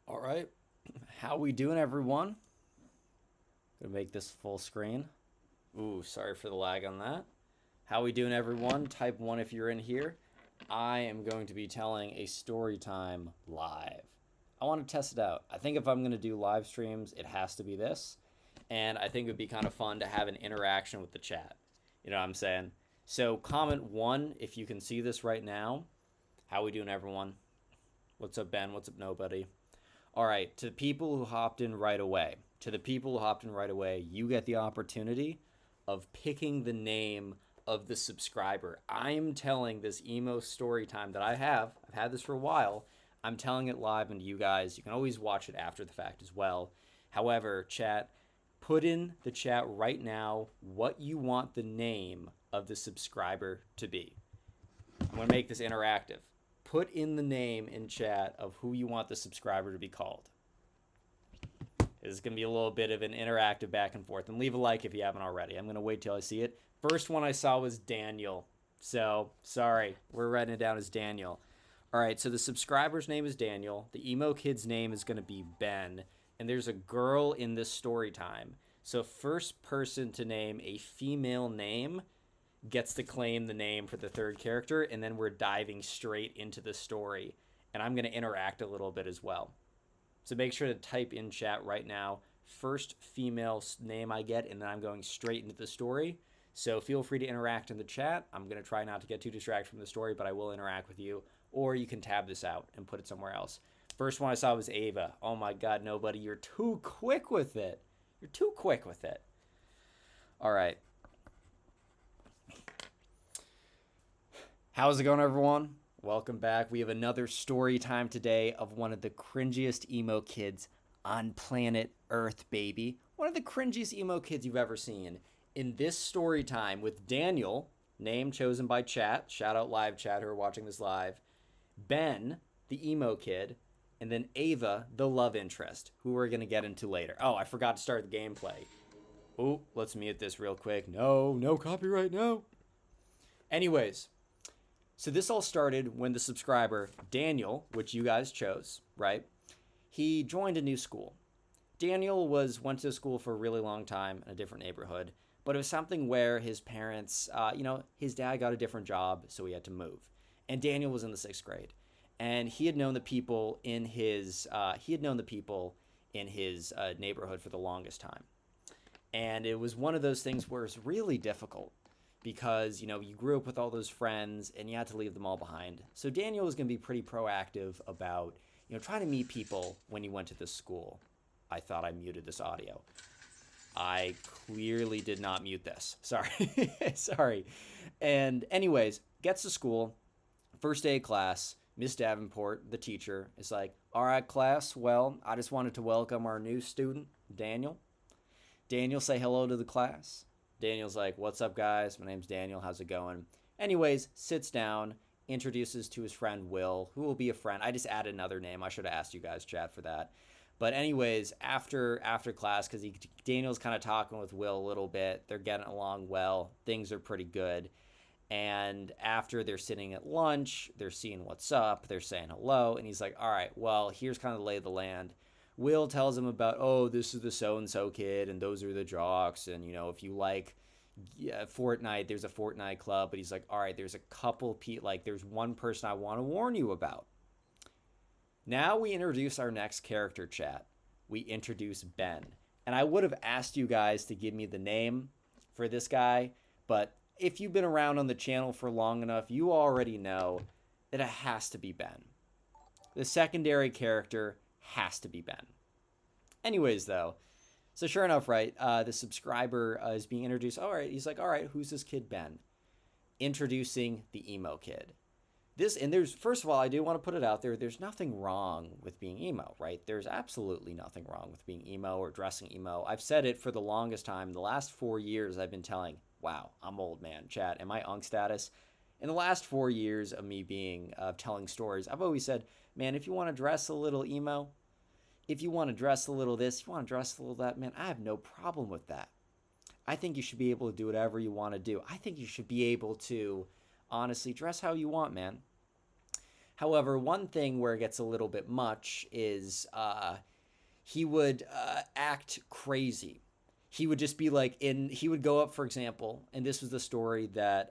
All right. How we doing, everyone? Gonna make this full screen. Ooh, sorry for the lag on that. How we doing, everyone? Type 1 if you're in here. I am going to be telling a story time live. I want to test it out. I think if I'm going to do live streams, it has to be this. And I think it would be kind of fun to have an interaction with the chat. You know what I'm saying? So comment 1 if you can see this right now. How we doing, everyone? What's up, Ben? What's up, nobody? All right, to the people who hopped in right away, you get the opportunity of picking the name of the subscriber. I'm telling this emo story time that I've had this for a while. I'm telling it live and you guys. You can always watch it after the fact as well. However, chat, put in the chat right now what you want the name of the subscriber to be. I'm going to make this interactive. Put in the name in chat of who you want the subscriber to be called. This is going to be a little bit of an interactive back and forth. And leave a like if you haven't already. I'm going to wait till I see it. First one I saw was Daniel. So, sorry. We're writing it down as Daniel. All right, so the subscriber's name is Daniel. The emo kid's name is going to be Ben. And there's a girl in this story time. So first person to name a female name gets to claim the name for the third character, and then we're diving straight into the story. And I'm going to interact a little bit as well. So make sure to type in chat right now, first female name I get, and then I'm going straight into the story. So feel free to interact in the chat. I'm going to try not to get too distracted from the story, but I will interact with you. Or you can tab this out and put it somewhere else. First one I saw was Ava. Oh my God, nobody. You're too quick with it. You're too quick with it. All right. How's it going, everyone? Welcome back. We have another story time today of one of the cringiest emo kids on planet Earth, baby. One of the cringiest emo kids you've ever seen. In this story time with Daniel, name chosen by chat, shout out live chat who are watching this live, Ben, the emo kid, and then Ava, the love interest, who we're going to get into later. Oh, I forgot to start the gameplay. Oh, let's mute this real quick. No copyright, no. Anyways. So this all started when the subscriber, Daniel, which you guys chose, right? He joined a new school. Daniel went to school for a really long time in a different neighborhood, but it was something where his parents, his dad got a different job, so he had to move. And Daniel was in the 6th grade, and he had known the people in his neighborhood for the longest time. And it was one of those things where it's really difficult. Because, you grew up with all those friends and you had to leave them all behind. So Daniel was going to be pretty proactive about, trying to meet people when he went to this school. I thought I muted this audio. I clearly did not mute this. Sorry. Sorry. And anyways, gets to school. First day of class, Miss Davenport, the teacher, is like, all right, class, well, I just wanted to welcome our new student, Daniel. Daniel, say hello to the class. Daniel's like, what's up, guys? My name's Daniel. How's it going? Anyways, sits down, introduces to his friend Will, who will be a friend. I just added another name. I should have asked you guys, chat, for that. But anyways, after class, because Daniel's kind of talking with Will a little bit. They're getting along well. Things are pretty good. And after they're sitting at lunch, they're seeing what's up. They're saying hello. And he's like, all right, well, here's kind of the lay of the land. Will tells him about, oh, this is the so-and-so kid, and those are the jocks, and, if you like Fortnite, there's a Fortnite club, but he's like, all right, there's a couple, there's one person I want to warn you about. Now we introduce our next character, chat. We introduce Ben. And I would have asked you guys to give me the name for this guy, but if you've been around on the channel for long enough, you already know that it has to be Ben. The secondary character has to be Ben. Anyways, though, so sure enough, right, the subscriber is being introduced. All right, he's like, all right, who's this kid Ben? Introducing the emo kid. First of all, I do want to put it out there, there's nothing wrong with being emo, right? There's absolutely nothing wrong with being emo or dressing emo. I've said it for the longest time. The last 4 years I've been telling, wow, I'm old, man, chat, and my unk status. In the last 4 years of me being telling stories, I've always said, man, if you want to dress a little emo, if you want to dress a little this, you want to dress a little that, man, I have no problem with that. I think you should be able to do whatever you want to do. I think you should be able to, honestly, dress how you want, man. However, one thing where it gets a little bit much is he would act crazy. He would just be like he would go up, for example, and this was the story that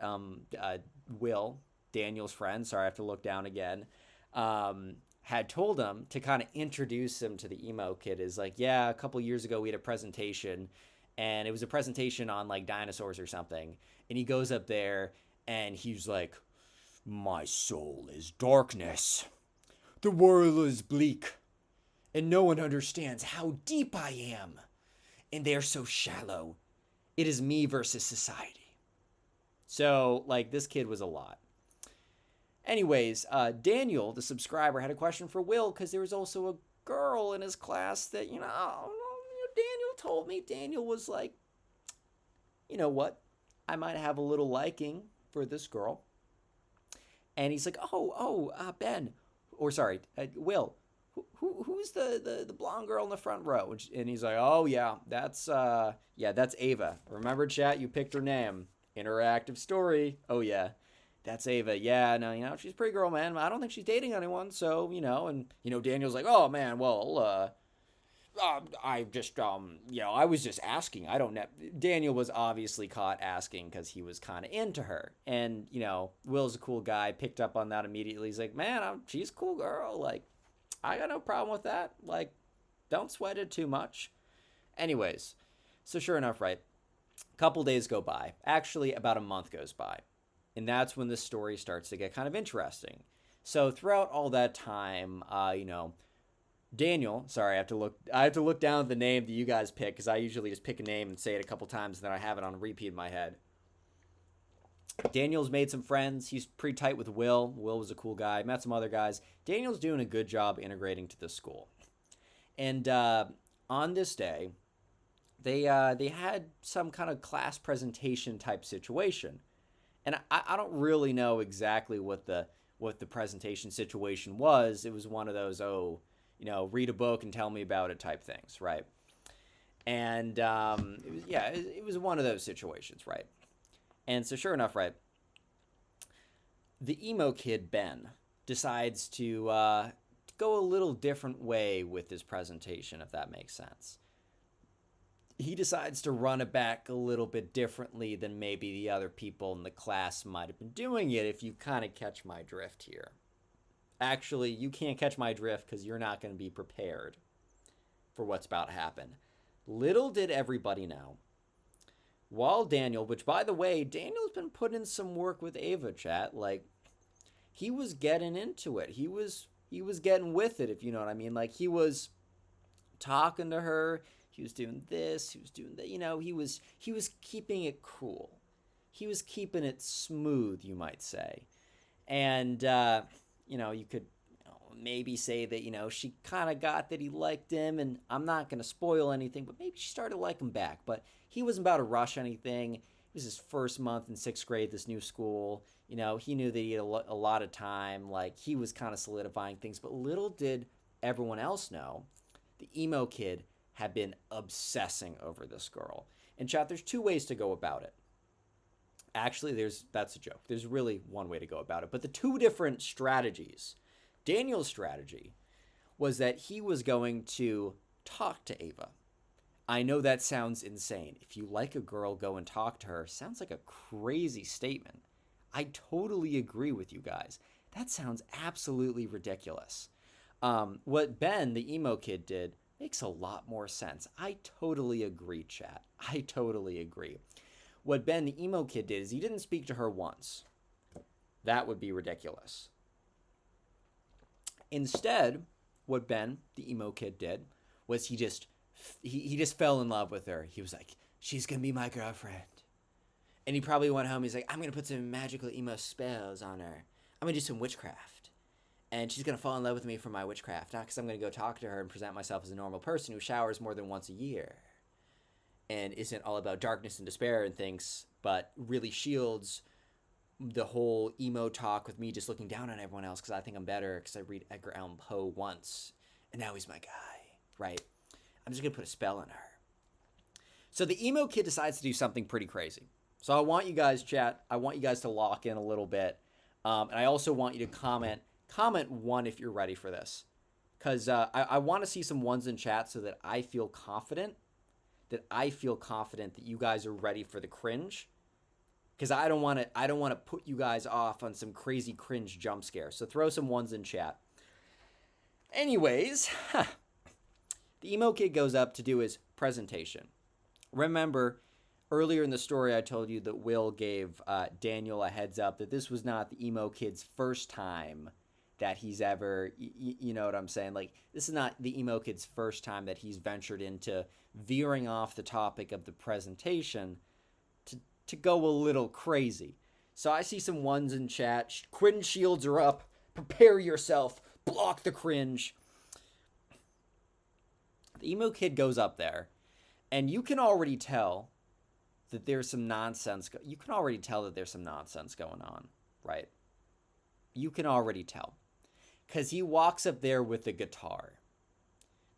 Will, Daniel's friend, sorry, I have to look down again, had told him to kind of introduce him to the emo kid. Is like, yeah, a couple years ago we had a presentation, and it was a presentation on like dinosaurs or something. And he goes up there and he's like, my soul is darkness. The world is bleak, and no one understands how deep I am. And they're so shallow. It is me versus society. So, like, this kid was a lot. Anyways, Daniel, the subscriber, had a question for Will because there was also a girl in his class that, Daniel told me. Daniel was like, you know what? I might have a little liking for this girl. And he's like, Ben, or sorry, Will, who's the blonde girl in the front row? And he's like, oh yeah, that's Ava. Remember, chat, you picked her name. Interactive story. Oh yeah, that's Ava. Yeah, no, she's a pretty girl, man. I don't think she's dating anyone. So, Daniel's like, oh man, well, I just, I was just asking. I don't know. Daniel was obviously caught asking because he was kind of into her. And, Will's a cool guy, picked up on that immediately. He's like, man, she's a cool girl. Like, I got no problem with that. Like, don't sweat it too much. Anyways, so sure enough, right? A couple days go by. Actually, about a month goes by. And that's when the story starts to get kind of interesting. So throughout all that time, Daniel, sorry, I have to look down at the name that you guys pick because I usually just pick a name and say it a couple times and then I have it on repeat in my head. Daniel's made some friends. He's pretty tight with Will. Will was a cool guy. Met some other guys. Daniel's doing a good job integrating to the school. And on this day, they had some kind of class presentation type situation. And I don't really know exactly what the presentation situation was. It was one of those, read a book and tell me about it type things, right? And it was one of those situations, right? And so sure enough, right, the emo kid, Ben, decides to go a little different way with his presentation, if that makes sense. He decides to run it back a little bit differently than maybe the other people in the class might have been doing it, if you kind of catch my drift here. Actually, you can't catch my drift because you're not going to be prepared for what's about to happen. Little did everybody know, while Daniel, which by the way, Daniel's been putting in some work with Ava, chat. Like, he was getting into it. He was getting with it, if you know what I mean. Like, he was talking to her. He was doing this. He was doing that. He was keeping it cool. He was keeping it smooth, you might say. And you could maybe say that, she kind of got that he liked him, and I'm not going to spoil anything, but maybe she started to like him back. But he wasn't about to rush anything. It was his first month in 6th grade, this new school. He knew that he had a lot of time. Like, he was kind of solidifying things. But little did everyone else know, the emo kid had been obsessing over this girl. And chat, there's 2 ways to go about it. Actually, that's a joke. There's really one way to go about it. But the 2 different strategies, Daniel's strategy was that he was going to talk to Ava. I know that sounds insane. If you like a girl, go and talk to her. Sounds like a crazy statement. I totally agree with you guys. That sounds absolutely ridiculous. What Ben, the emo kid, did makes a lot more sense. I totally agree, chat. I totally agree. What Ben, the emo kid, did is he didn't speak to her once. That would be ridiculous. Instead, what Ben, the emo kid, did was he just fell in love with her. He was like, she's going to be my girlfriend. And he probably went home. He's like, I'm going to put some magical emo spells on her. I'm going to do some witchcraft. And she's going to fall in love with me for my witchcraft. Not because I'm going to go talk to her and present myself as a normal person who showers more than once a year. And isn't all about darkness and despair and things, but really shields the whole emo talk with me just looking down on everyone else because I think I'm better because I read Edgar Allan Poe once. And now he's my guy, right? I'm just going to put a spell on her. So the emo kid decides to do something pretty crazy. So I want you guys, chat, I want you guys to lock in a little bit. And I also want you to comment comment 1 if you're ready for this. Because I want to see some ones in chat so that I feel confident. That you guys are ready for the cringe. Because I don't want to put you guys off on some crazy cringe jump scare. So throw some ones in chat. Anyways, the emo kid goes up to do his presentation. Remember, earlier in the story, I told you that Will gave Daniel a heads up that this was not the emo kid's first time that he's ever, you know what I'm saying? Like, this is not the emo kid's first time that he's ventured into veering off the topic of the presentation to go a little crazy. So I see some ones in chat. Cringe shields are up. Prepare yourself. Block the cringe. The emo kid goes up there, and you can already tell that there's some nonsense. You can already tell that there's some nonsense going on, right? You can already tell. Because he walks up there with a guitar.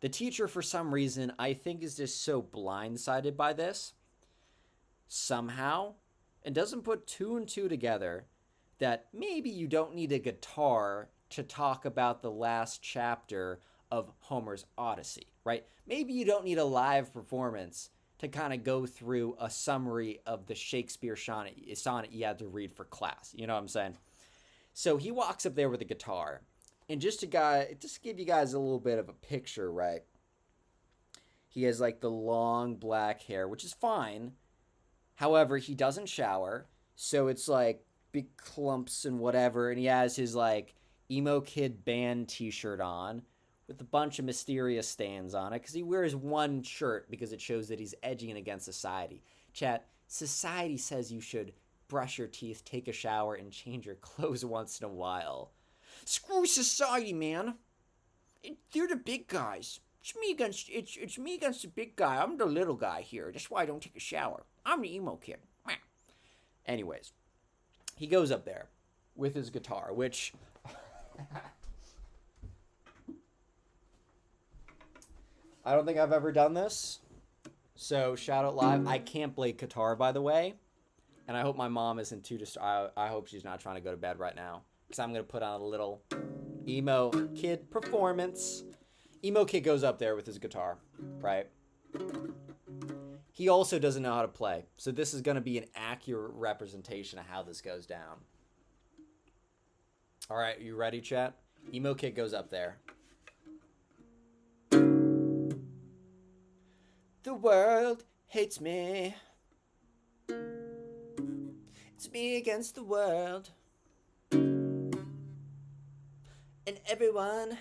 The teacher, for some reason, I think is just so blindsided by this, somehow, and doesn't put 2 and 2 together that maybe you don't need a guitar to talk about the last chapter of Homer's Odyssey, right? Maybe you don't need a live performance to kind of go through a summary of the Shakespeare sonnet you had to read for class. You know what I'm saying? So he walks up there with a guitar. And just to give you guys a little bit of a picture, right? He has like the long black hair, which is fine. However, he doesn't shower. So it's like big clumps and whatever. And he has his like emo kid band t-shirt on with a bunch of mysterious stains on it. Because he wears one shirt because it shows that he's edging against society. Chat, society says you should brush your teeth, take a shower, and change your clothes once in a while. Screw society, man. They're the big guys. It's me against the big guy. I'm the little guy here. That's why I don't take a shower. I'm the emo kid. Anyways, he goes up there with his guitar, which I don't think I've ever done this. So shout out live. I can't play guitar, by the way. And I hope my mom isn't too I hope she's not trying to go to bed right now. Because I'm going to put on a little emo kid performance. Emo kid goes up there with his guitar, right? He also doesn't know how to play. So this is going to be an accurate representation of how this goes down. All right, you ready, chat? Emo kid goes up there. The world hates me. It's me against the world. And everyone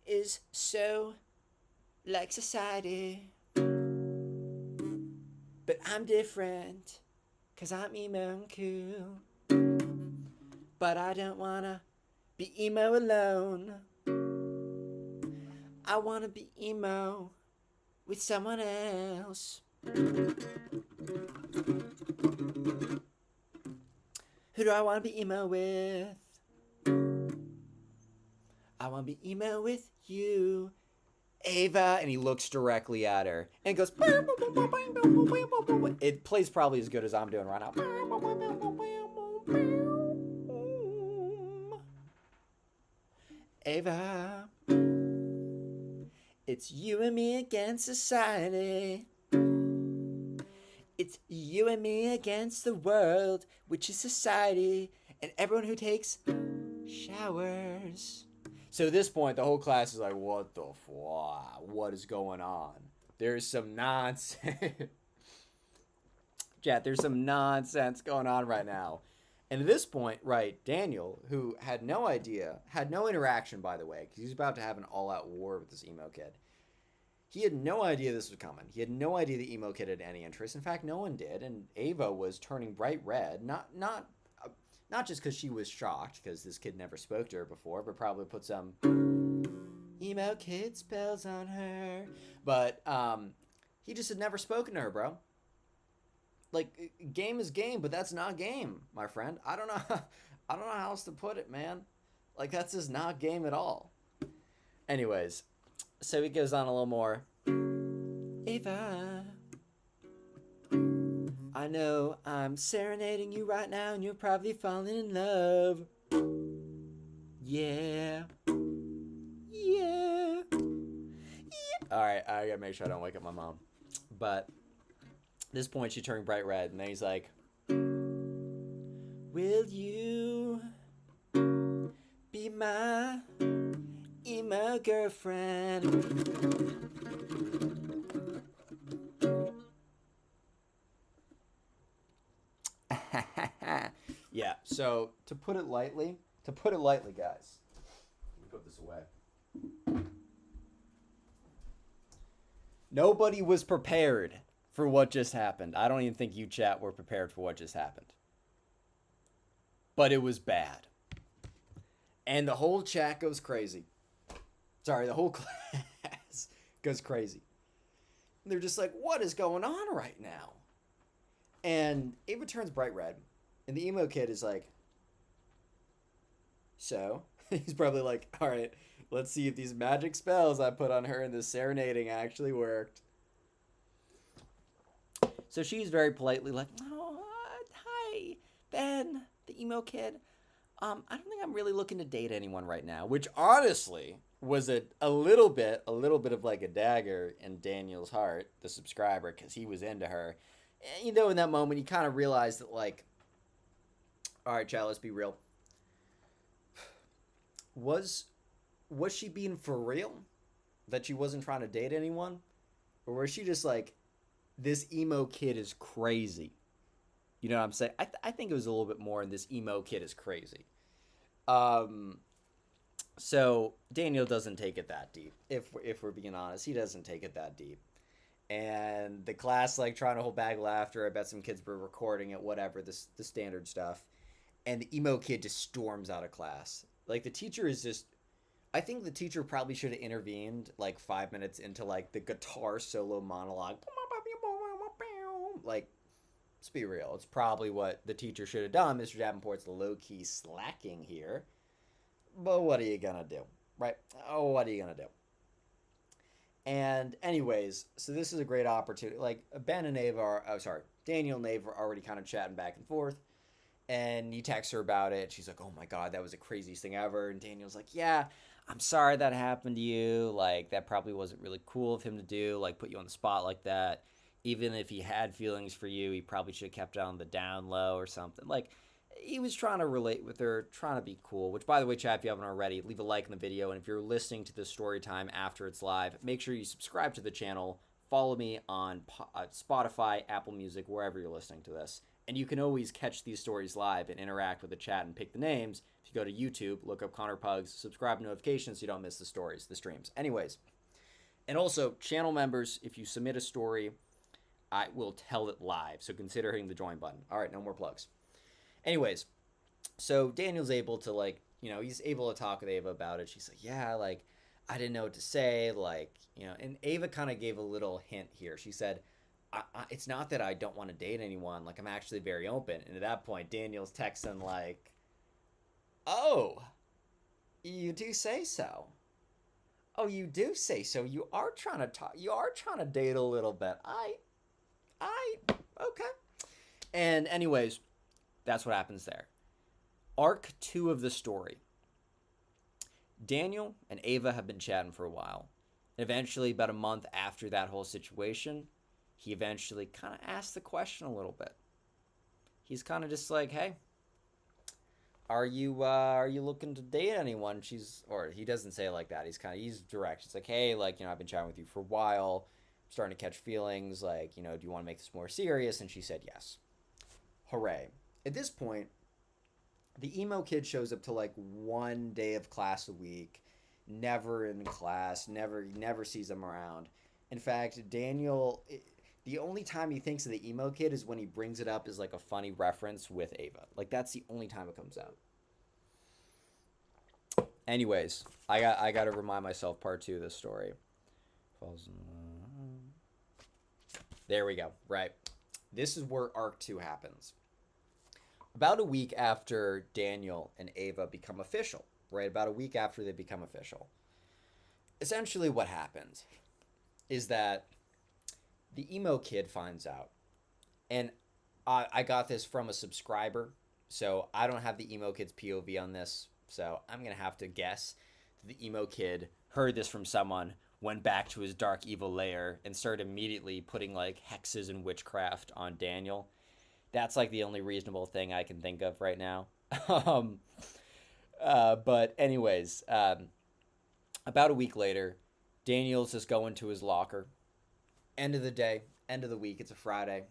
is so like society. But I'm different, 'cause I'm emo and cool. But I don't wanna be emo alone. I wanna be emo with someone else. Who do I wanna be emo with? I want to be emo with you, Ava. And he looks directly at her and goes. It plays probably as good as I'm doing right now. Ava, it's you and me against society. It's you and me against the world, which is society, and everyone who takes showers. So at this point, the whole class is like, what the fuck? What is going on? There's some nonsense. Chat, there's some nonsense going on right now. And at this point, right, Daniel, who had no idea, had no interaction, by the way, because he's about to have an all-out war with this emo kid. He had no idea this was coming. He had no idea the emo kid had any interest. In fact, no one did. And Ava was turning bright red, not just because she was shocked, because this kid never spoke to her before, but probably put some emo kid spells on her. But he just had never spoken to her, bro. Like, game is game, but that's not game, my friend. I don't know how else to put it, man. Like, that's just not game at all. Anyways, so he goes on a little more. Ava, I know I'm serenading you right now, and you're probably falling in love. Yeah. Yeah. All right, I gotta make sure I don't wake up my mom. But at this point, she turned bright red, and then he's like, "Will you be my emo girlfriend?" Yeah. So to put it lightly, guys, let me put this away. Nobody was prepared for what just happened. I don't even think you chat were prepared for what just happened. But it was bad. And the whole chat goes crazy. Sorry, the whole class goes crazy. And they're just like, what is going on right now? And Ava turns bright red. And the emo kid is like, so? He's probably like, all right, let's see if these magic spells I put on her in this serenading actually worked. So she's very politely like, oh, hi, Ben, the emo kid. I don't think I'm really looking to date anyone right now, which honestly was a little bit of like a dagger in Daniel's heart, the subscriber, because he was into her. And, you know, in that moment, you kind of realized that, like, all right, child, let's be real. Was she being for real? That she wasn't trying to date anyone? Or was she just like, this emo kid is crazy? You know what I'm saying? I think it was a little bit more in this emo kid is crazy. So Daniel doesn't take it that deep. If we're being honest, he doesn't take it that deep. And the class, like, trying to hold back laughter. I bet some kids were recording it, whatever, the standard stuff. And the emo kid just storms out of class. Like, the teacher is just... I think the teacher probably should have intervened, like, 5 minutes into, like, the guitar solo monologue. Like, let's be real. It's probably what the teacher should have done. Mr. Davenport's low-key slacking here. But what are you gonna do? Right? Oh, what are you gonna do? And anyways, so this is a great opportunity. Like, Ben and Ava are... Daniel and Ava are already kind of chatting back and forth. And you text her about it. She's like, oh my God, that was the craziest thing ever. And Daniel's like, yeah, I'm sorry that happened to you. Like, that probably wasn't really cool of him to do. Like, put you on the spot like that. Even if he had feelings for you, he probably should have kept it on the down low or something. Like, he was trying to relate with her, trying to be cool. Which, by the way, chat, if you haven't already, leave a like in the video. And if you're listening to this story time after it's live, make sure you subscribe to the channel. Follow me on Spotify, Apple Music, wherever you're listening to this. And you can always catch these stories live and interact with the chat and pick the names. If you go to YouTube, look up Connor Pugs, subscribe to notifications so you don't miss the stories, the streams. Anyways, and also, channel members, if you submit a story, I will tell it live. So consider hitting the join button. All right, no more plugs. Anyways, so Daniel's able to, like, you know, he's able to talk with Ava about it. She's like, yeah, like, I didn't know what to say. Like, you know, and Ava kind of gave a little hint here. She said, it's not that I don't want to date anyone. Like, I'm actually very open. And at that point, Daniel's texting like, oh, you do say so. Oh, you do say so. You are trying to talk. You are trying to date a little bit. Okay. And anyways, that's what happens there. Arc 2 of the story. Daniel and Ava have been chatting for a while. And eventually, about a month after that whole situation, he eventually kind of asked the question a little bit. He's kind of just like, hey, are you looking to date anyone? Or he doesn't say it like that. He's direct. It's like, hey, like, you know, I've been chatting with you for a while. I'm starting to catch feelings. Like, you know, do you want to make this more serious? And she said yes. Hooray. At this point, the emo kid shows up to, like, 1 day of class a week. Never in class. Never sees him around. In fact, Daniel... The only time he thinks of the emo kid is when he brings it up as, like, a funny reference with Ava. Like, that's the only time it comes out. Anyways, I got to remind myself part 2 of this story. There we go. Right. This is where Arc 2 happens. About a week after Daniel and Ava become official. Right? About a week after they become official. Essentially what happens is that the emo kid finds out, and I got this from a subscriber, so I don't have the emo kid's POV on this. So I'm going to have to guess the emo kid heard this from someone, went back to his dark evil lair, and started immediately putting like hexes and witchcraft on Daniel. That's like the only reasonable thing I can think of right now. um, but anyways, about a week later, Daniel's just going to his locker. End of the day, end of the week, it's a Friday.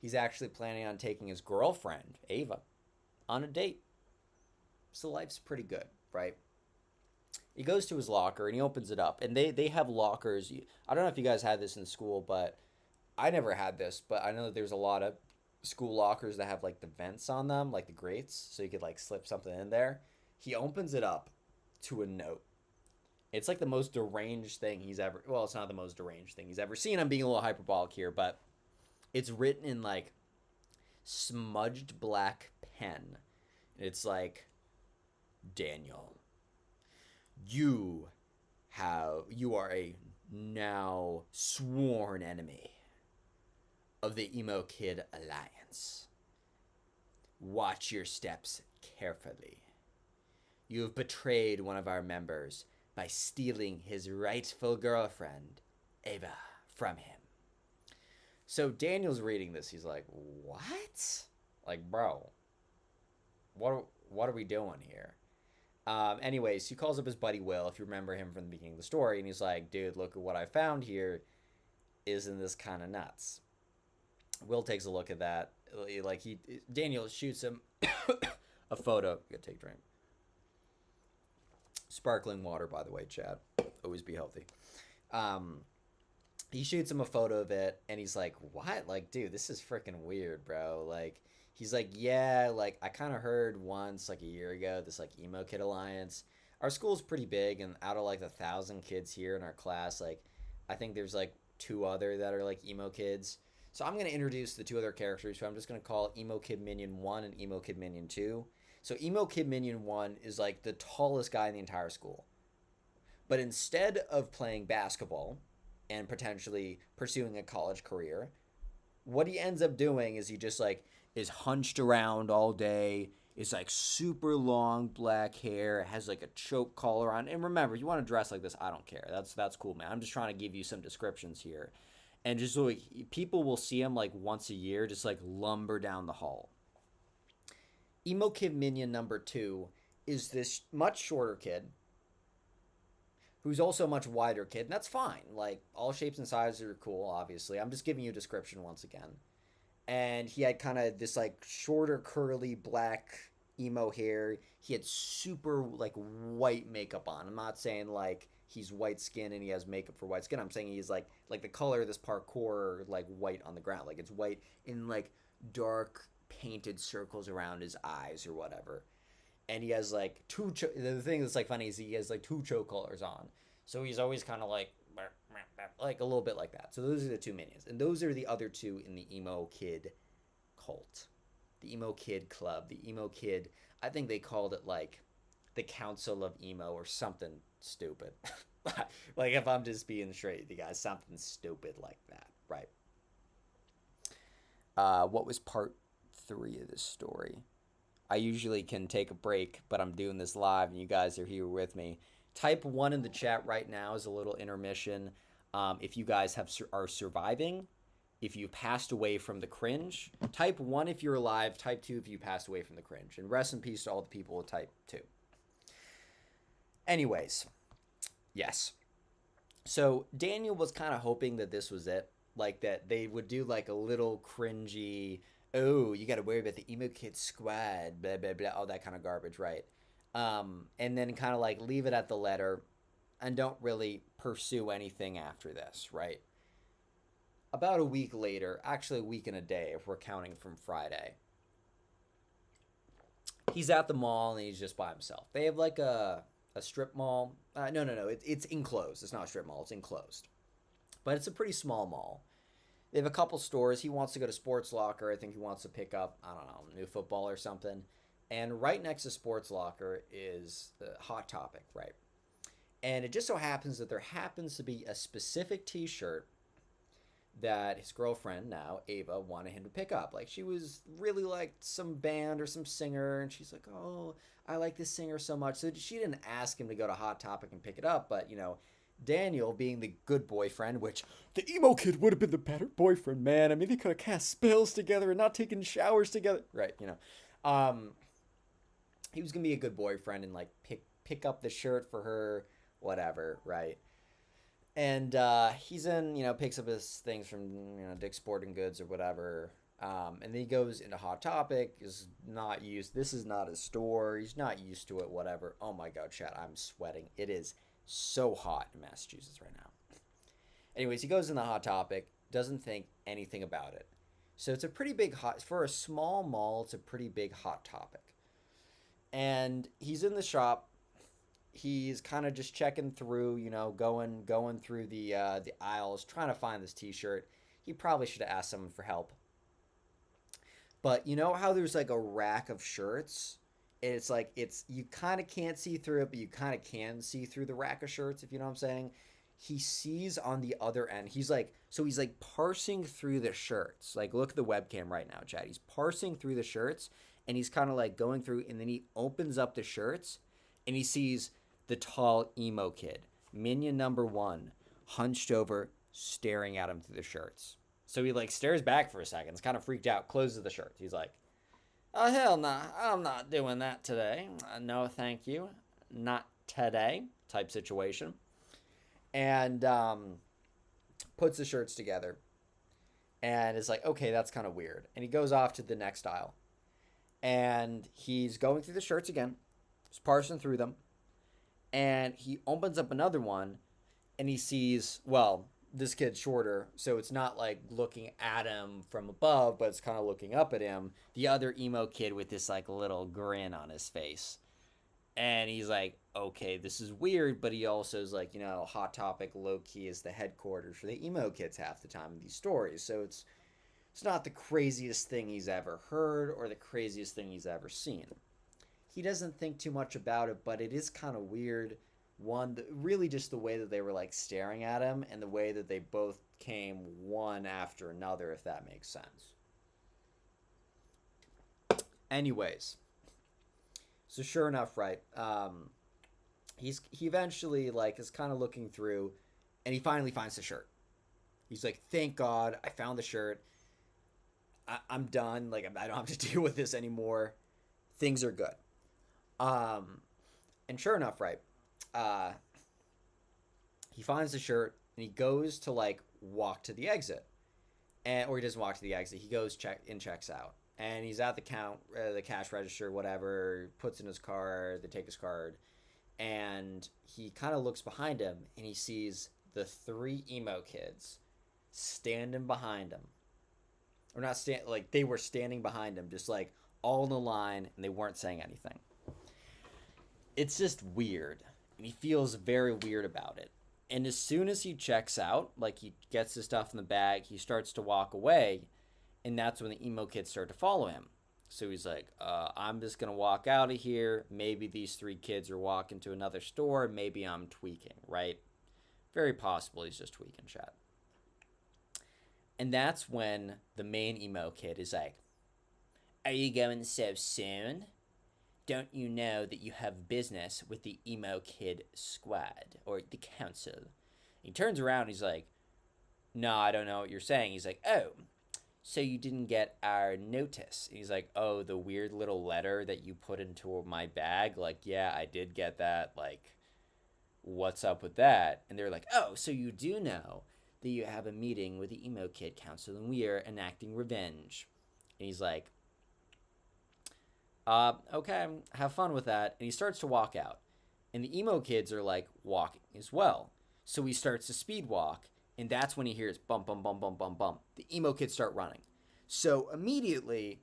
He's actually planning on taking his girlfriend, Ava, on a date. So life's pretty good, right? He goes to his locker and he opens it up. And they have lockers. I don't know if you guys had this in school, but I never had this. But I know that there's a lot of school lockers that have like the vents on them, like the grates. So you could like slip something in there. He opens it up to a note. It's like the most deranged thing he's ever... Well, it's not the most deranged thing he's ever seen. I'm being a little hyperbolic here, but it's written in like smudged black pen. It's like, Daniel, you are a now sworn enemy of the Emo Kid Alliance. Watch your steps carefully. You have betrayed one of our members by stealing his rightful girlfriend, Ava, from him. So Daniel's reading this. He's like, what? Like, bro, what are we doing here? Anyways, he calls up his buddy Will, if you remember him from the beginning of the story, and he's like, dude, look at what I found here. Isn't this kind of nuts? Will takes a look at that. Like, Daniel shoots him a photo. Gotta take a drink. Sparkling water, by the way, Chad. Always be healthy. He shoots him a photo of it, and he's like, what? Like, dude, this is freaking weird, bro. Like, he's like, yeah, like, I kind of heard once, like, a year ago, this, like, Emo Kid Alliance. Our school's pretty big, and out of, like, 1,000 kids here in our class, like, I think there's, like, 2 other that are, like, emo kids. So I'm going to introduce the 2 other characters, who I'm just going to call Emo Kid Minion 1 and Emo Kid Minion 2. So Emo Kid Minion 1 is like the tallest guy in the entire school. But instead of playing basketball and potentially pursuing a college career, what he ends up doing is he just like is hunched around all day. It's like super long black hair, has like a choke collar on. And remember, you want to dress like this, I don't care. That's cool, man. I'm just trying to give you some descriptions here. And just like people will see him like once a year, just like lumber down the hall. Emo Kid Minion number 2 is this much shorter kid who's also a much wider kid, and that's fine. Like, all shapes and sizes are cool, obviously. I'm just giving you a description once again. And he had kind of this, like, shorter, curly, black emo hair. He had super, like, white makeup on. I'm not saying, like, he's white skin and he has makeup for white skin. I'm saying he's, like the color of this parkour, like, white on the ground. Like, it's white in, like, dark painted circles around his eyes or whatever. And he has like the thing that's like funny is he has like 2 choke collars on, so he's always kind of like a little bit like that. So those are the 2 minions, and those are the other 2 in the Emo Kid cult, the Emo Kid club, the Emo Kid. I think they called it like the Council of Emo or something stupid. Like, if I'm just being straight with you guys, something stupid like that, right? What was part 3 of this story? I usually can take a break, but I'm doing this live and you guys are here with me. Type 1 in the chat right now as a little intermission. If you guys are surviving, if you passed away from the cringe. Type 1 if you're alive, type 2 if you passed away from the cringe. And rest in peace to all the people with type 2. Anyways, yes. So Daniel was kind of hoping that this was it. Like, that they would do like a little cringy, oh, you got to worry about the Emo Kid squad, blah, blah, blah, all that kind of garbage, right? And then kind of like leave it at the letter and don't really pursue anything after this, right? About a week later, actually a week and a day if we're counting from Friday, he's at the mall and he's just by himself. They have like a strip mall. No. It's enclosed. It's not a strip mall. It's enclosed. But it's a pretty small mall. They have a couple stores. He wants to go to Sports Locker. I think he wants to pick up, I don't know, new football or something. And right next to Sports Locker is Hot Topic, right? And it just so happens that there happens to be a specific t-shirt that his girlfriend, now Ava, wanted him to pick up. Like, she was really liked some band or some singer, and she's like, oh, I like this singer so much. So she didn't ask him to go to Hot Topic and pick it up, but, Daniel, being the good boyfriend, which the emo kid would have been the better boyfriend, man. I mean, they could have cast spells together and not taken showers together. Right, he was gonna be a good boyfriend and like pick up the shirt for her, whatever, right? And he's in, picks up his things from Dick's Sporting Goods or whatever. And then he goes into Hot Topic. Is not used. This is not a store. He's not used to it. Whatever. Oh my God, chat! I'm sweating. It is so hot in Massachusetts right now. Anyways, he goes in the Hot Topic. Doesn't think anything about it. So it's a pretty big hot for a small mall. It's a pretty big Hot Topic. And he's in the shop. He's kind of just checking through, going through the aisles, trying to find this T-shirt. He probably should have asked someone for help. But you know how there's like a rack of shirts? And it's like you kind of can't see through it, but you kind of can see through the rack of shirts, if you know what I'm saying. He sees on the other end. He's like parsing through the shirts. Like, look at the webcam right now, Chad. He's parsing through the shirts, and he's kind of like going through, and then he opens up the shirts, and he sees the tall emo kid, minion number 1, hunched over, staring at him through the shirts. So he like stares back for a second, is kind of freaked out, closes the shirt. He's like, oh, hell nah, I'm not doing that today. No, thank you. Not today, type situation. And puts the shirts together and is like, okay, that's kind of weird. And he goes off to the next aisle. And he's going through the shirts again, just parsing through them. And he opens up another one, and he sees, well, this kid's shorter, so it's not like looking at him from above, but it's kind of looking up at him. The other emo kid with this like little grin on his face. And he's like, okay, this is weird, but he also is like, Hot Topic low-key is the headquarters for the emo kids half the time in these stories. So it's not the craziest thing he's ever heard or the craziest thing he's ever seen. He doesn't think too much about it, but it is kind of weird. Really just the way that they were like staring at him and the way that they both came one after another, if that makes sense. Anyways, so sure enough, right? He eventually like is kind of looking through, and he finally finds the shirt. He's like, thank God I found the shirt. I'm done. Like, I don't have to deal with this anymore. Things are good. And sure enough, right, he finds the shirt, and he goes to like walk to the exit, or he doesn't walk to the exit. He goes checks out, and he's at the cash register, whatever. Puts in his card. They take his card, and he kind of looks behind him, and he sees the 3 emo kids standing behind him, or not like they were standing behind him, just like all in a line, and they weren't saying anything. It's just weird, and he feels very weird about it. And as soon as he checks out, like he gets his stuff in the bag, he starts to walk away, and that's when the emo kids start to follow him. So he's like, I'm just going to walk out of here. Maybe these 3 kids are walking to another store. Maybe I'm tweaking, right? Very possible he's just tweaking, chat. And that's when the main emo kid is like, are you going so soon? Don't you know that you have business with the emo kid squad or the council? He turns around and he's like, no, I don't know what you're saying. He's like, oh, so you didn't get our notice. And he's like, oh, the weird little letter that you put into my bag? Like, yeah, I did get that. Like, what's up with that? And they're like, oh, so you do know that you have a meeting with the emo kid council and we are enacting revenge. And he's like, okay, have fun with that. And he starts to walk out. And the emo kids are like walking as well. So he starts to speed walk. And that's when he hears bump, bump, bump, bump, bump, bump. The emo kids start running. So immediately,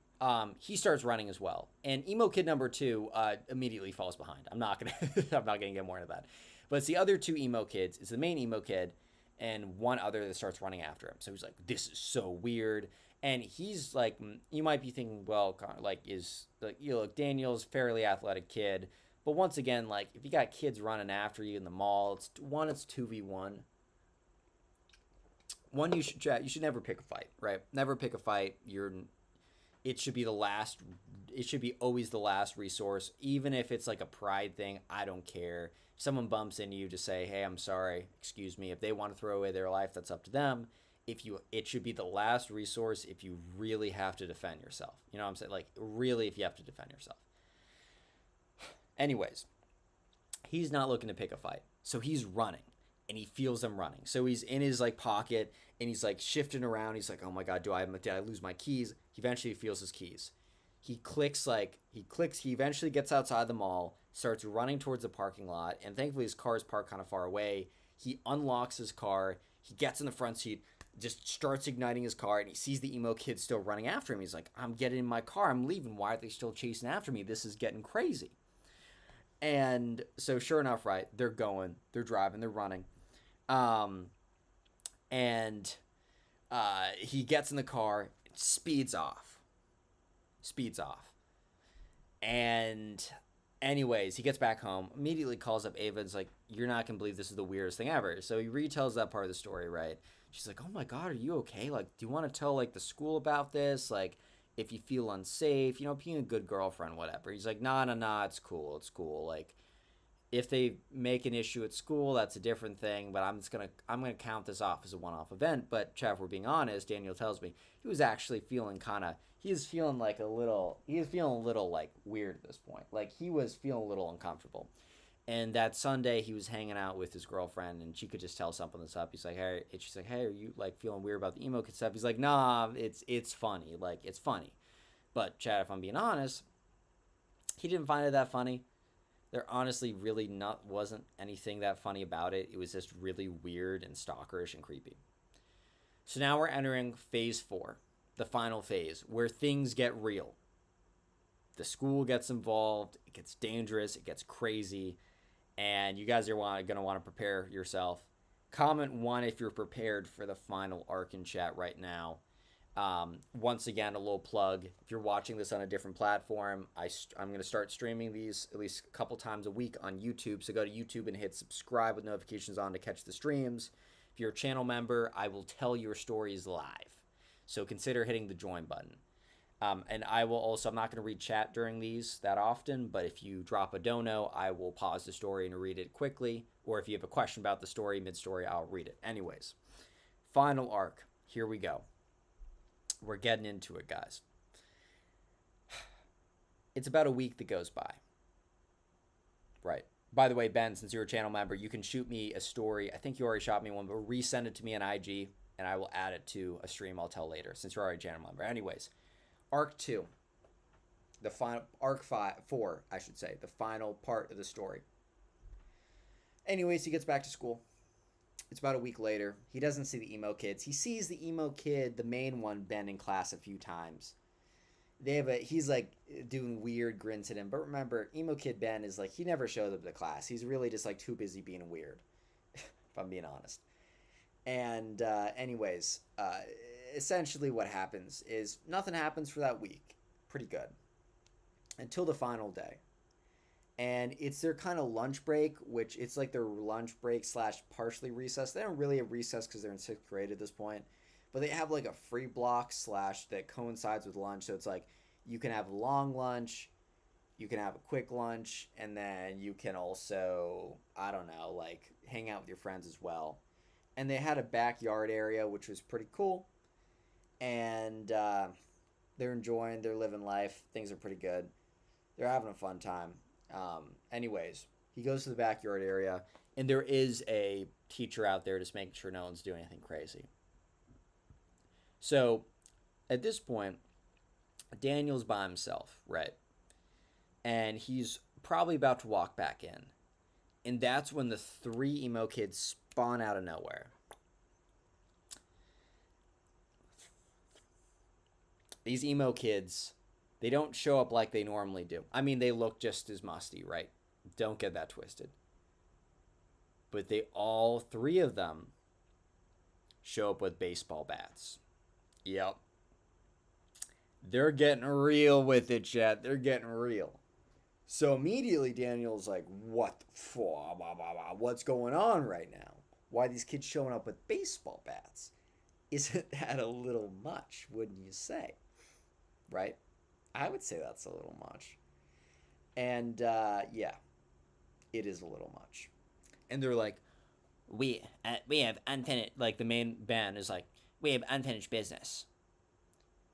he starts running as well. And emo kid number 2 immediately falls behind. I'm not gonna get more into that. But it's the other 2 emo kids. It's the main emo kid and one other that starts running after him. So he's like, this is so weird. And he's like, you might be thinking, well, like, look, Daniel's a fairly athletic kid. But once again, like, if you got kids running after you in the mall, it's 2v1. One, you should never pick a fight, right? Never pick a fight. It should be the last. It should be always the last resource, even if it's like a pride thing. I don't care. If someone bumps into you, just say, "Hey, I'm sorry. Excuse me." If they want to throw away their life, that's up to them. It should be the last resource if you really have to defend yourself. You know what I'm saying? Like, really, if you have to defend yourself. Anyways, he's not looking to pick a fight, so he's running. And he feels them running. So he's in his like pocket and he's like shifting around. He's like, oh my God, did I lose my keys? He eventually feels his keys. He eventually gets outside the mall, starts running towards the parking lot. And thankfully his car is parked kind of far away. He unlocks his car. He gets in the front seat, just starts igniting his car. And he sees the emo kid still running after him. He's like, I'm getting in my car. I'm leaving. Why are they still chasing after me? This is getting crazy. And so sure enough, right, they're driving, they're running. He gets in the car, speeds off. And anyways, he gets back home, immediately calls up Ava and is like, you're not going to believe this is the weirdest thing ever. So he retells that part of the story, right? She's like, oh my God, are you okay? Like, do you want to tell like the school about this? Like, if you feel unsafe, you know, being a good girlfriend, whatever. He's like, nah, it's cool. Like, if they make an issue at school, that's a different thing, but I'm gonna count this off as a one-off event. But Chev, we're being honest, Daniel tells me he was actually feeling he was feeling a little like weird at this point. Like he was feeling a little uncomfortable. And that Sunday he was hanging out with his girlfriend and she could just tell something was up. He's like, hey, and she's like, hey, are you like feeling weird about the emo kid stuff? He's like, nah, it's funny. Like, it's funny. But Chad, if I'm being honest, he didn't find it that funny. There honestly really wasn't anything that funny about it. It was just really weird and stalkerish and creepy. So now we're entering phase 4, the final phase, where things get real. The school gets involved, it gets dangerous, it gets crazy, and you guys are going to want to prepare yourself. Comment 1 if you're prepared for the final arc in chat right now. Once again, a little plug. If you're watching this on a different platform, I'm going to start streaming these at least a couple times a week on YouTube. So go to YouTube and hit subscribe with notifications on to catch the streams. If you're a channel member, I will tell your stories live. So consider hitting the join button. And I will also, I'm not going to read chat during these that often, but if you drop a dono, I will pause the story and read it quickly. Or if you have a question about the story, mid-story, I'll read it. Anyways, final arc. Here we go. We're getting into it, guys. It's about a week that goes by. Right. By the way, Ben, since you're a channel member, you can shoot me a story. I think you already shot me one, but resend it to me on IG, and I will add it to a stream I'll tell later, since you're already a channel member. Anyways, Arc 2. The final, Arc 4, I should say. The final part of the story. Anyways, he gets back to school. It's about a week later. He doesn't see the emo kids. He sees the emo kid, the main one, Ben, in class a few times. He's like doing weird grins at him. But remember, emo kid Ben is like, he never shows up to class. He's really just like too busy being weird, if I'm being honest. And anyways, essentially what happens is nothing happens for that week. Pretty good. Until the final day. And it's their kind of lunch break, which it's like their lunch break / partially recess. They don't really have recess because they're in 6th grade at this point. But they have like a free block / that coincides with lunch. So it's like you can have a long lunch, you can have a quick lunch, and then you can also, I don't know, like hang out with your friends as well. And they had a backyard area, which was pretty cool. And they're living life. Things are pretty good. They're having a fun time. Anyways, he goes to the backyard area, and there is a teacher out there just making sure no one's doing anything crazy. So, at this point, Daniel's by himself, right? And he's probably about to walk back in. And that's when the 3 emo kids spawn out of nowhere. These emo kids, they don't show up like they normally do. I mean, they look just as musty, right? Don't get that twisted. But all 3 of them show up with baseball bats. Yep. They're getting real with it, chat. They're getting real. So immediately Daniel's like, what's going on right now? Why are these kids showing up with baseball bats? Isn't that a little much, wouldn't you say? Right? I would say that's a little much. And yeah, it is a little much. And they're like, we have unfinished. Like the main band is like, we have unfinished business.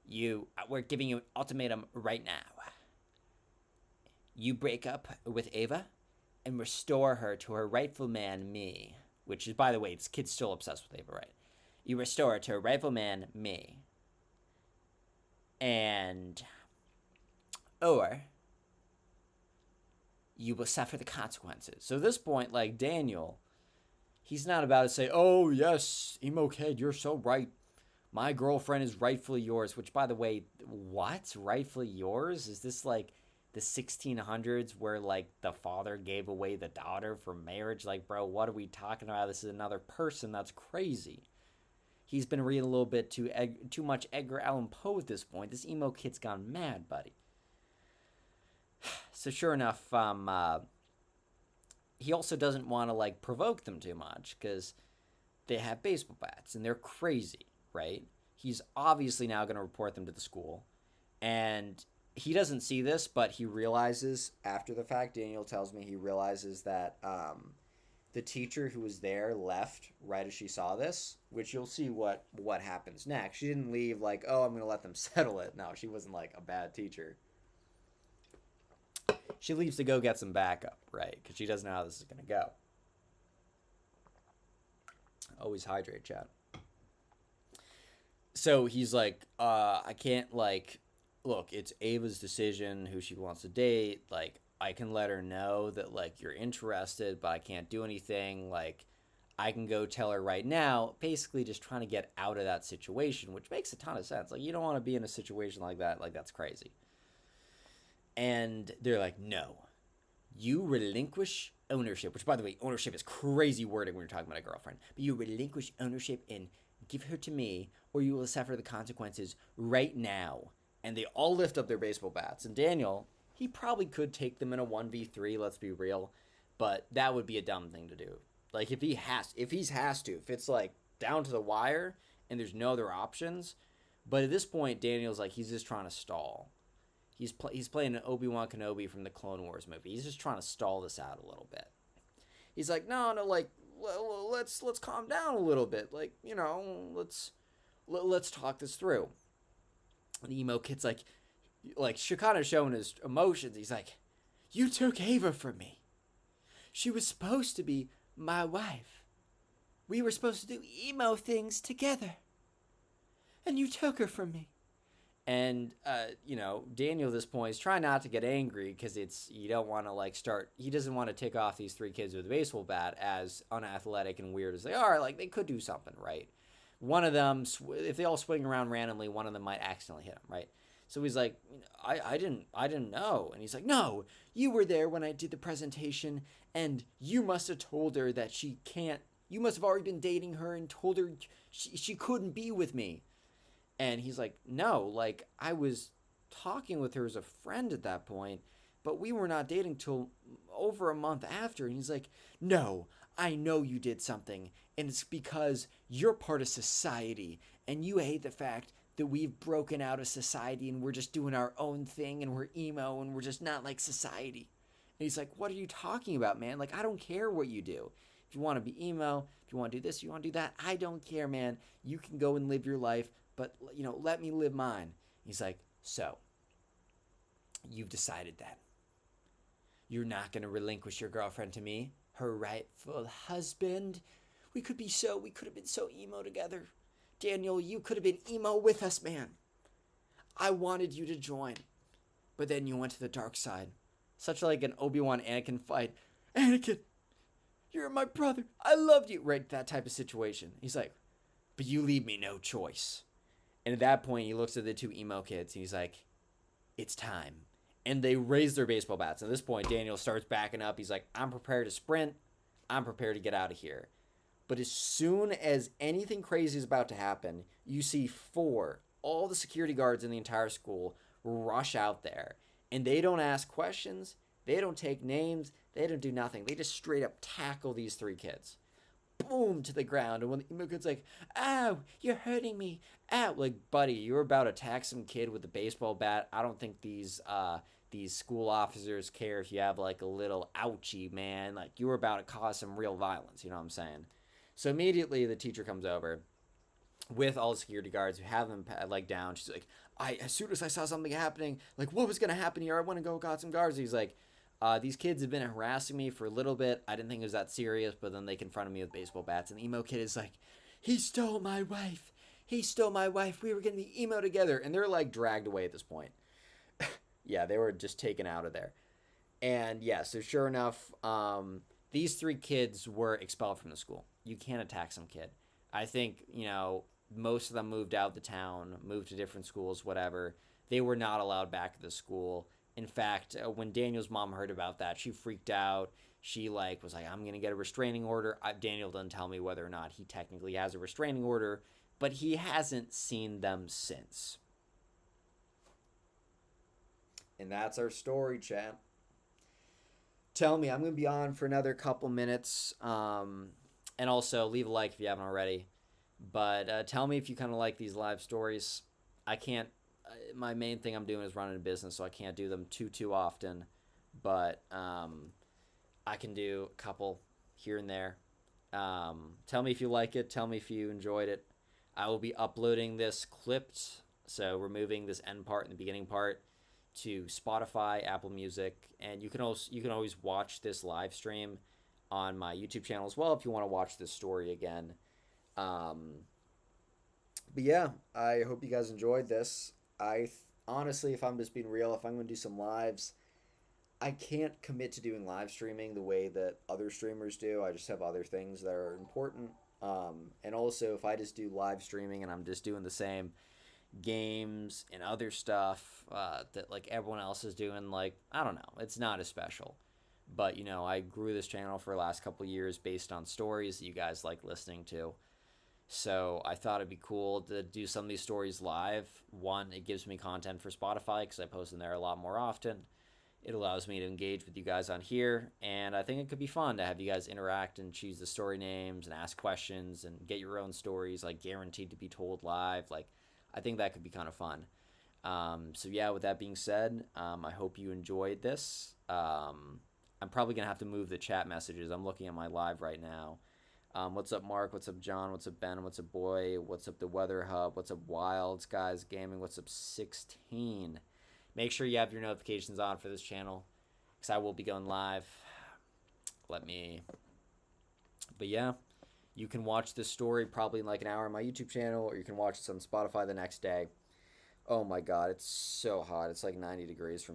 We're giving you an ultimatum right now. You break up with Ava, and restore her to her rightful man, me. Which is, by the way, this kid's still obsessed with Ava, right? You restore her to her rightful man, me. And or you will suffer the consequences. So at this point, like Daniel, he's not about to say, oh yes, emo kid, you're so right. My girlfriend is rightfully yours. Which, by the way, what? Rightfully yours? Is this like the 1600s where like the father gave away the daughter for marriage? Like, bro, what are we talking about? This is another person. That's crazy. He's been reading a little bit too much Edgar Allan Poe at this point. This emo kid's gone mad, buddy. So sure enough, he also doesn't want to like provoke them too much because they have baseball bats and they're crazy, right? He's obviously now going to report them to the school, and he doesn't see this, but he realizes after the fact. Daniel tells me he realizes that the teacher who was there left right as she saw this, which you'll see what happens next. She didn't leave like, oh, I'm going to let them settle it. No, she wasn't like a bad teacher. She leaves to go get some backup, right? Because she doesn't know how this is going to go. Always hydrate, chat. So he's like, I can't, like, look, it's Ava's decision who she wants to date. Like, I can let her know that, like, you're interested, but I can't do anything. Like, I can go tell her right now, basically just trying to get out of that situation, which makes a ton of sense. Like, you don't want to be in a situation like that. Like, that's crazy. And they're like, no, you relinquish ownership, which, by the way, ownership is crazy wording when you're talking about a girlfriend. But you relinquish ownership and give her to me, or you will suffer the consequences right now. And they all lift up their baseball bats. And Daniel, he probably could take them in a 1v3, let's be real. But that would be a dumb thing to do. Like, if it's like down to the wire and there's no other options. But at this point, Daniel's like, he's just trying to stall. He's playing an Obi-Wan Kenobi from the Clone Wars movie. He's just trying to stall this out a little bit. He's like, no, like, let's calm down a little bit. Like, you know, let's talk this through. And the emo kid's like Shikana's showing his emotions. He's like, you took Ava from me. She was supposed to be my wife. We were supposed to do emo things together. And you took her from me. And, Daniel at this point is trying not to get angry because you don't want to, like, he doesn't want to tick off these three kids with a baseball bat, as unathletic and weird as they are. Like, they could do something, right? One of them, if they all swing around randomly, one of them might accidentally hit him, right? So he's like, I didn't know. And he's like, no, you were there when I did the presentation, and you must have told her that you must have already been dating her and told her she couldn't be with me. And he's like, no, like, I was talking with her as a friend at that point, but we were not dating till over a month after. And he's like, no, I know you did something, and it's because you're part of society, and you hate the fact that we've broken out of society, and we're just doing our own thing, and we're emo, and we're just not like society. And he's like, what are you talking about, man? Like, I don't care what you do. If you want to be emo, if you want to do this, you want to do that, I don't care, man. You can go and live your life. But, let me live mine. He's like, so, you've decided that. You're not going to relinquish your girlfriend to me, her rightful husband. We could have been so emo together. Daniel, you could have been emo with us, man. I wanted you to join. But then you went to the dark side. Such like an Obi-Wan Anakin fight. Anakin, you're my brother. I loved you. Right, that type of situation. He's like, but you leave me no choice. And at that point, he looks at the two emo kids, and he's like, it's time. And they raise their baseball bats. At this point, Daniel starts backing up. He's like, I'm prepared to sprint. I'm prepared to get out of here. But as soon as anything crazy is about to happen, you see all the security guards in the entire school rush out there. And they don't ask questions. They don't take names. They don't do nothing. They just straight up tackle these three kids. boom to the ground. And when the emo kid's like, "Ow, you're hurting me, ow!" Like, buddy, you were about to attack some kid with a baseball bat. I don't think these school officers care if you have like a little ouchie, man. Like, you were about to cause some real violence. You know what I'm saying? So immediately the teacher comes over with all the security guards who have them like down. She's like, as soon as I saw something happening, like what was gonna happen here, I want to go got some guards. He's like, these kids have been harassing me for a little bit. I didn't think it was that serious, but then they confronted me with baseball bats. And the emo kid is like, he stole my wife. He stole my wife. We were gonna be emo together. And they're like dragged away at this point. Yeah, they were just taken out of there. And yeah, so sure enough, these three kids were expelled from the school. You can't attack some kid. I think, most of them moved out of the town, moved to different schools, whatever. They were not allowed back at the school. In fact, when Daniel's mom heard about that, she freaked out. She was like, I'm going to get a restraining order. Daniel doesn't tell me whether or not he technically has a restraining order, but he hasn't seen them since. And that's our story, chat. Tell me, I'm going to be on for another couple minutes. And also, leave a like if you haven't already. But tell me if you kind of like these live stories. I can't, my main thing I'm doing is running a business, so I can't do them too often. But I can do a couple here and there. Tell me if you like it. Tell me if you enjoyed it. I will be uploading this clipped, so removing this end part and the beginning part, to Spotify, Apple Music, and you can always watch this live stream on my YouTube channel as well if you want to watch this story again. But yeah, I hope you guys enjoyed this. Honestly, if I'm just being real, if I'm going to do some lives, I can't commit to doing live streaming the way that other streamers do. I just have other things that are important. And also, if I just do live streaming and I'm just doing the same games and other stuff that like everyone else is doing, I don't know, it's not as special. But I grew this channel for the last couple of years based on stories that you guys like listening to. So I thought it'd be cool to do some of these stories live. One, it gives me content for Spotify because I post them there a lot more often. It allows me to engage with you guys on here, and I think it could be fun to have you guys interact and choose the story names and ask questions and get your own stories guaranteed to be told live. I think that could be kind of fun. So yeah, with that being said, I hope you enjoyed this. I'm probably gonna have to move the chat messages. I'm looking at my live right now. What's up, Mark? What's up, John? What's up, Ben? What's up, Boy? What's up, the Weather Hub? What's up, Wilds Guys Gaming? What's up, 16? Make sure you have your notifications on for this channel because I will be going live. But yeah, you can watch this story probably in an hour on my YouTube channel, or you can watch this on Spotify the next day. Oh my God, it's so hot. It's 90 degrees from